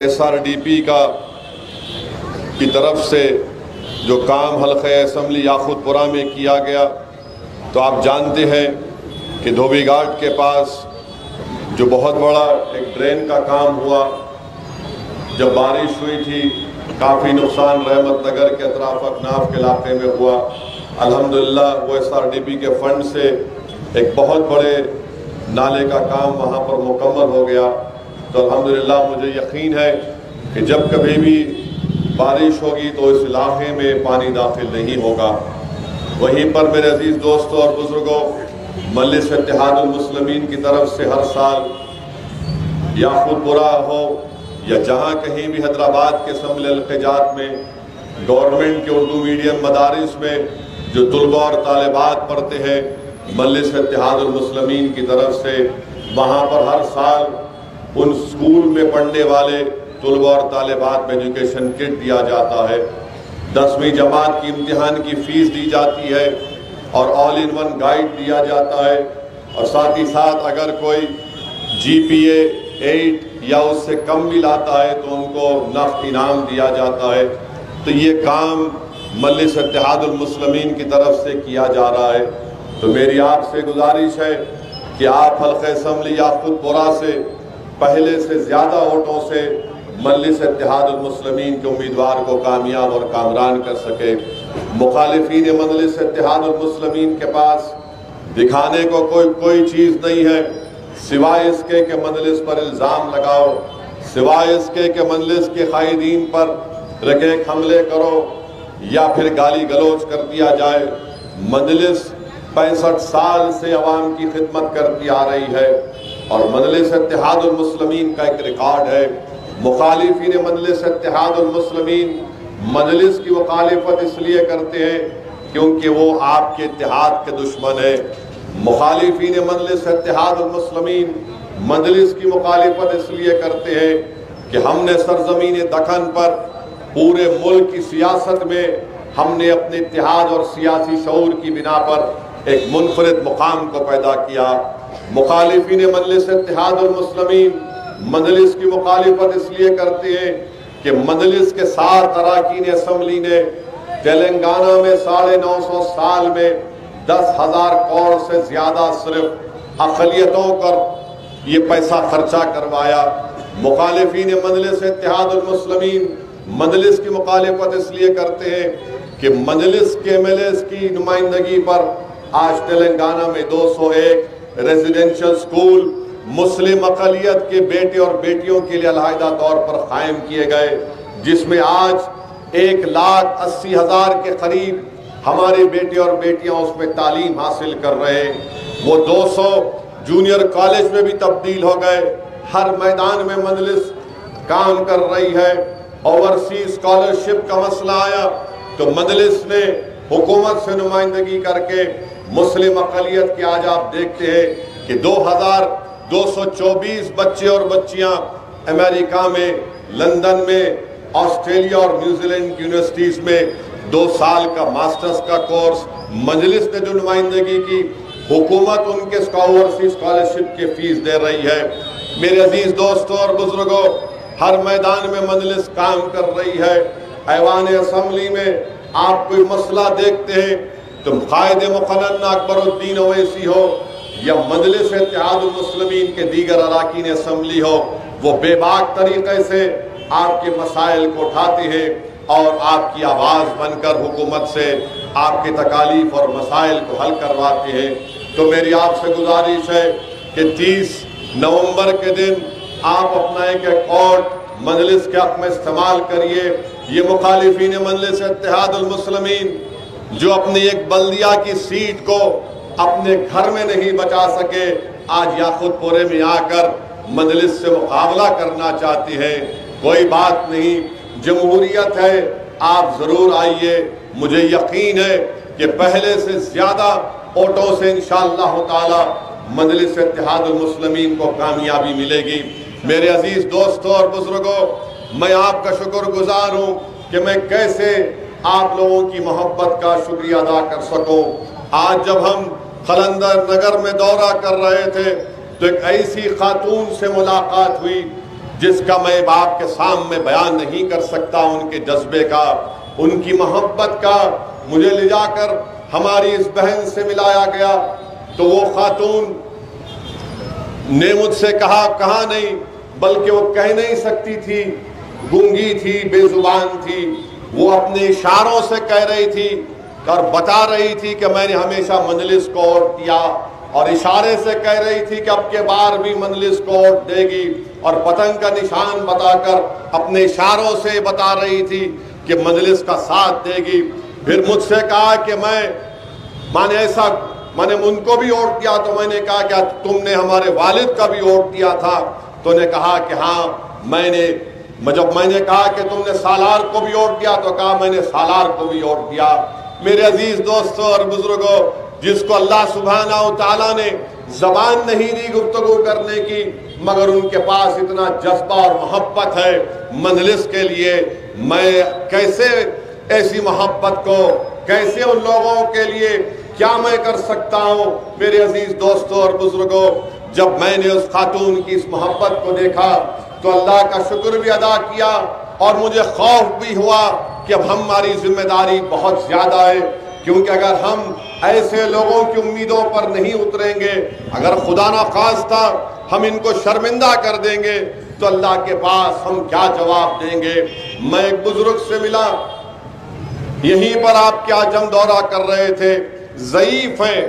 SRDP کی طرف سے جو کام حلقہ اسمبلی یاقوت پورہ میں کیا گیا، تو آپ جانتے ہیں کہ دھوبی گھاٹ کے پاس جو بہت بڑا ایک ڈرین کا کام ہوا، جب بارش ہوئی تھی کافی نقصان رحمت نگر کے اطراف اکناف کے علاقے میں ہوا۔ الحمدللہ وہ SRDP کے فنڈ سے ایک بہت بڑے نالے کا کام وہاں پر مکمل ہو گیا۔ تو الحمدللہ مجھے یقین ہے کہ جب کبھی بھی بارش ہوگی تو اس علاقے میں پانی داخل نہیں ہوگا۔ وہیں پر میرے عزیز دوستوں اور بزرگوں، مجلس اتحاد المسلمین کی طرف سے ہر سال یاقوت پورہ ہو یا جہاں کہیں بھی حیدرآباد کے اسمبلی الخجات میں گورنمنٹ کے اردو میڈیم مدارس میں جو طلباء اور طالبات پڑھتے ہیں، مجلس اتحاد المسلمین کی طرف سے وہاں پر ہر سال ان اسکول میں پڑھنے والے طلباء اور طالبات میں ایجوکیشن کٹ دیا جاتا ہے، 10ویں جماعت کی امتحان کی فیس دی جاتی ہے اور آل ان ون گائیڈ دیا جاتا ہے، اور ساتھ ہی ساتھ اگر کوئی GPA 8 یا اس سے کم بھی لاتا ہے تو ان کو نقد انعام دیا جاتا ہے۔ تو یہ کام مجلس اتحاد المسلمین کی طرف سے کیا جا رہا ہے۔ تو میری آپ سے گزارش ہے کہ آپ حلقہ اسمبلی یاقوت پورہ سے پہلے سے زیادہ ووٹوں سے مجلس اتحاد المسلمین کے امیدوار کو کامیاب اور کامران کر سکے۔ مخالفین مجلس اتحاد المسلمین کے پاس دکھانے کو کوئی چیز نہیں ہے سوائے اس کے کہ مجلس پر الزام لگاؤ، سوائے اس کے کہ مجلس کے قائدین پر رکیک حملے کرو یا پھر گالی گلوچ کر دیا جائے۔ مجلس 65 سال سے عوام کی خدمت کرتی آ رہی ہے اور مجلس اتحاد المسلمین کا ایک ریکارڈ ہے۔ مخالفین مجلس اتحاد المسلمین مجلس کی مخالفت اس لیے کرتے ہیں کیونکہ وہ آپ کے اتحاد کے دشمن ہیں۔ مخالفین مجلس اتحاد المسلمین مجلس کی مخالفت اس لیے کرتے ہیں کہ ہم نے سرزمین دکن پر پورے ملک کی سیاست میں ہم نے اپنے اتحاد اور سیاسی شعور کی بنا پر ایک منفرد مقام کو پیدا کیا۔ مخالفین مجلس اتحاد المسلمین مجلس کی مخالفت اس لیے کرتے ہیں کہ مجلس کے 7 اراکین اسمبلی نے تلنگانہ میں 950 سال میں 10,000 کروڑ سے زیادہ صرف اقلیتوں پر یہ پیسہ خرچہ کروایا۔ مخالفین مجلس اتحاد المسلمین مجلس کی مخالفت اس لیے کرتے ہیں کہ مجلس کے MLAs کی نمائندگی پر آج تلنگانہ میں 201 ریزیڈنشل سکول مسلم اقلیت کے بیٹے اور بیٹیوں کے لیے علیحدہ طور پر قائم کیے گئے، جس میں آج 1,80,000 کے قریب ہمارے بیٹے اور بیٹیاں اس میں تعلیم حاصل کر رہے ہیں۔ وہ 200 جونیئر کالج میں بھی تبدیل ہو گئے۔ ہر میدان میں مجلس کام کر رہی ہے۔ اوورسیز اسکالرشپ کا مسئلہ آیا تو مجلس نے حکومت سے نمائندگی کر کے مسلم اقلیت کے آج آپ دیکھتے ہیں کہ 2,224 بچے اور بچیاں امریکہ میں، لندن میں، آسٹریلیا اور نیوزی لینڈ کی یونیورسٹیز میں 2 سال کا ماسٹرز کا کورس مجلس نے جو نمائندگی کی، حکومت ان کے اوورسیز اسکالرشپ کی فیس دے رہی ہے۔ میرے عزیز دوستوں اور بزرگوں، ہر میدان میں مجلس کام کر رہی ہے۔ ایوان اسمبلی میں آپ کوئی مسئلہ دیکھتے ہیں تو قائد مقننہ اکبر الدین اویسی ہو یا مجلس اتحاد المسلمین کے دیگر اراکین اسمبلی ہو، وہ بے باک طریقے سے آپ کے مسائل کو اٹھاتے ہیں اور آپ کی آواز بن کر حکومت سے آپ کے تکالیف اور مسائل کو حل کرواتے ہیں۔ تو میری آپ سے گزارش ہے کہ 30 نومبر کے دن آپ اپنا ایک اکاؤنٹ مجلس کے حق میں استعمال کریے۔ یہ مخالفین مجلس اتحاد المسلمین جو اپنی ایک بلدیہ کی سیٹ کو اپنے گھر میں نہیں بچا سکے، آج یاقوت پورے میں آ کر مجلس سے مقابلہ کرنا چاہتے ہیں۔ کوئی بات نہیں، جمہوریت ہے، آپ ضرور آئیے۔ مجھے یقین ہے کہ پہلے سے زیادہ ووٹوں سے انشاءاللہ تعالی مجلس اتحاد المسلمین کو کامیابی ملے گی۔ میرے عزیز دوستوں اور بزرگوں، میں آپ کا شکر گزار ہوں کہ میں کیسے آپ لوگوں کی محبت کا شکریہ ادا کر سکوں۔ آج جب ہم قلندر نگر میں دورہ کر رہے تھے تو ایک ایسی خاتون سے ملاقات ہوئی جس کا میں آپ کے سامنے بیان نہیں کر سکتا، ان کے جذبے کا، ان کی محبت کا۔ مجھے لے جا کر ہماری اس بہن سے ملایا گیا تو وہ خاتون نے مجھ سے کہا نہیں، بلکہ وہ کہہ نہیں سکتی تھی، گونگی تھی، بے زبان تھی، وہ اپنے اشاروں سے کہہ رہی تھی اور بتا رہی تھی کہ میں نے ہمیشہ مجلس کو ووٹ دیا، اور اشارے سے کہہ رہی تھی کہ اب کے بار بھی مجلس کو ووٹ دے گی، اور پتنگ کا نشان بتا کر اپنے اشاروں سے بتا رہی تھی کہ مجلس کا ساتھ دے گی۔ پھر مجھ سے کہا کہ میں نے ان کو بھی ووٹ دیا، تو میں نے کہا کہ تم نے ہمارے والد کا بھی ووٹ دیا تھا؟ تو نے کہا کہ ہاں جب میں نے کہا کہ تم نے سالار کو بھی ووٹ دیا، تو کہا میں نے سالار کو بھی ووٹ دیا۔ میرے عزیز دوستوں اور بزرگوں، جس کو اللہ سبحانہ و تعالیٰ نے زبان نہیں دی گفتگو کرنے کی، مگر ان کے پاس اتنا جذبہ اور محبت ہے مجلس کے لیے، میں کیسے ایسی محبت کو، کیسے ان لوگوں کے لیے کیا میں کر سکتا ہوں؟ میرے عزیز دوستوں اور بزرگوں، جب میں نے اس خاتون کی اس محبت کو دیکھا تو اللہ کا شکر بھی ادا کیا، اور مجھے خوف بھی ہوا کہ اب ہماری ذمہ داری بہت زیادہ ہے، کیونکہ اگر ہم ایسے لوگوں کی امیدوں پر نہیں اتریں گے، اگر خدا نخواستہ ہم ان کو شرمندہ کر دیں گے، تو اللہ کے پاس ہم کیا جواب دیں گے؟ میں ایک بزرگ سے ملا، یہیں پر آپ کیا جم دورہ کر رہے تھے، ضعیف ہیں،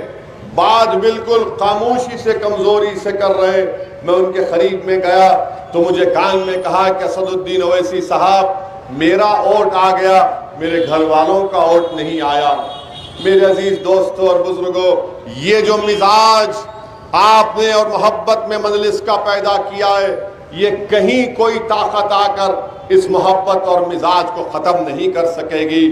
بات بالکل خاموشی سے، کمزوری سے کر رہے۔ میں ان کے قریب میں گیا تو مجھے کان میں کہا کہ اسد الدین اویسی صاحب، میرا ووٹ آ گیا، میرے گھر والوں کا ووٹ نہیں آیا۔ میرے عزیز دوستوں اور بزرگوں، یہ جو مزاج آپ نے اور محبت میں مجلس کا پیدا کیا ہے، یہ کہیں کوئی طاقت آ کر اس محبت اور مزاج کو ختم نہیں کر سکے گی۔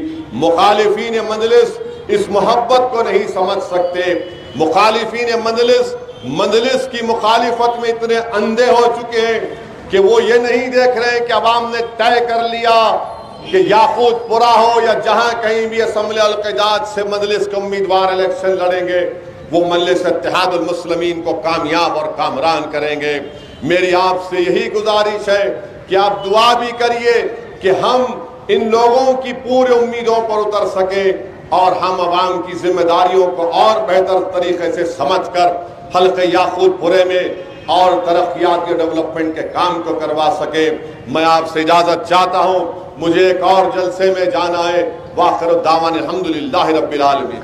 مخالفین مجلس اس محبت کو نہیں سمجھ سکتے۔ مخالفین مجلس کی مخالفت میں اتنے اندھے ہو چکے ہیں کہ وہ یہ نہیں دیکھ رہے کہ عوام نے طے کر لیا کہ یاقوت پورا ہو یا جہاں کہیں بھی اسمبلی القیادات سے مجلس کے امیدوار الیکشن لڑیں گے، وہ مجلس اتحاد المسلمین کو کامیاب اور کامران کریں گے۔ میری آپ سے یہی گزارش ہے کہ آپ دعا بھی کریے کہ ہم ان لوگوں کی پورے امیدوں پر اتر سکیں، اور ہم عوام کی ذمہ داریوں کو اور بہتر طریقے سے سمجھ کر حلقہ یاقوت پورے میں اور ترقیات کے ڈیولپمنٹ کے کام کو کروا سکے۔ میں آپ سے اجازت چاہتا ہوں، مجھے ایک اور جلسے میں جانا ہے۔ وآخر الدعوانا الحمدللہ رب العالمین۔